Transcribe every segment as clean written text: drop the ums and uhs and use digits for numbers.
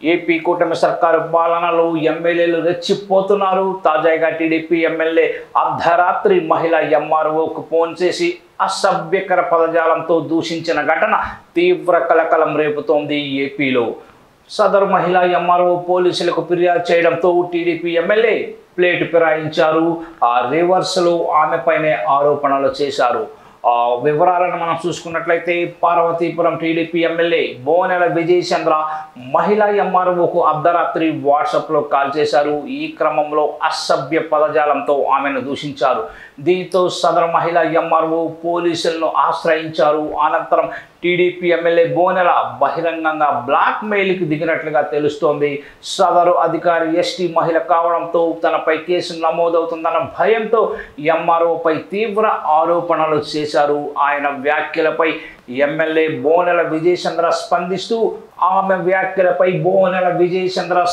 AP కూటమి సర్కారు పాలనలో ఎమ్మెల్యేలు రెచ్చిపోతున్నారు. తాజాగా టీడీపీ ఎమ్మెల్యే అర్ధరాత్రి మహిళ ఎంఆర్ఓకు ఫోన్ చేసి అసభ్యకర పదజాలంతో దూషించిన ఘటన తీవ్ర కలకలం రేపుతోంది. ఏపీలో సదరు మహిళ ఎంఆర్ఓ పోలీసులకు ఫిర్యాదు చేయడంతో టీడీపీ ఎమ్మెల్యే ప్లేటు ఫిరాయించారు. ఆ రివర్స్లో ఆమెపైనే ఆరోపణలు చేశారు. వివరాలను మనం చూసుకున్నట్లయితే పార్వతీపురం టీడీపీ ఎమ్మెల్యే బోనెల విజయ్ చంద్ర మహిళా ఎంఆర్ఓకు అర్ధరాత్రి వాట్సాప్లో కాల్ చేశారు. ఈ క్రమంలో అసభ్య పదజాలంతో ఆమెను దూషించారు. దీంతో సదరు మహిళా ఎంఆర్ఓ పోలీసులను ఆశ్రయించారు. అనంతరం టీడీపీ ఎమ్మెల్యే బోనెల బహిరంగంగా బ్లాక్ మెయిల్కి దిగినట్లుగా తెలుస్తోంది. సదరు అధికారి ఎస్టీ మహిళ కావడంతో తనపై కేసు నమోదవుతుందన్న భయంతో ఎంఆర్ఓపై తీవ్ర ఆరోపణలు చేశారు. ఆయన వ్యాఖ్యలపై ఎమ్మెల్యే బోనెల విజయ్ చంద్ర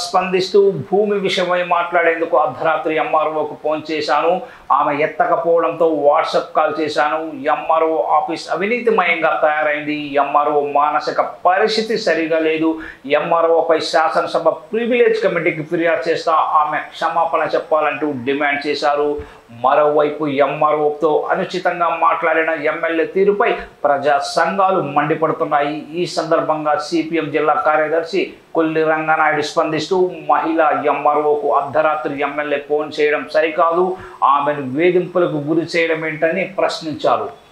స్పందిస్తూ భూమి విషయమై మాట్లాడేందుకు అర్ధరాత్రి ఎంఆర్ఓకు ఫోన్ చేశాను. ఆమె ఎత్తకపోవడంతో వాట్సాప్ కాల్ చేశాను. ఎంఆర్ఓ ఆఫీస్ అవినీతిమయంగా తయారైంది. ఎంఆర్ఓ మానసిక పరిస్థితి సరిగా లేదు. ఎంఆర్ఓపై శాసనసభ ప్రివిలేజ్ కమిటీకి ఫిర్యాదు చేస్తా ఆమె క్షమాపణ చెప్పాలంటూ డిమాండ్ చేశారు. మరోవైపు ఎంఆర్ఓతో అనుచితంగా మాట్లాడిన ఎమ్మెల్యే తీరుపై ప్రజా సంఘాలు మండిపడుతున్నాయి. ఈ సందర్భంగా సిపిఎం జిల్లా కార్యదర్శి కొల్లి రంగనాయుడు స్పందిస్తూ మహిళా ఎంఆర్ఓకు అర్ధరాత్రి ఎమ్మెల్యే ఫోన్ చేయడం సరికాదు, ఆమెను వేధింపులకు గురి చేయడం ఏంటని ప్రశ్నించారు.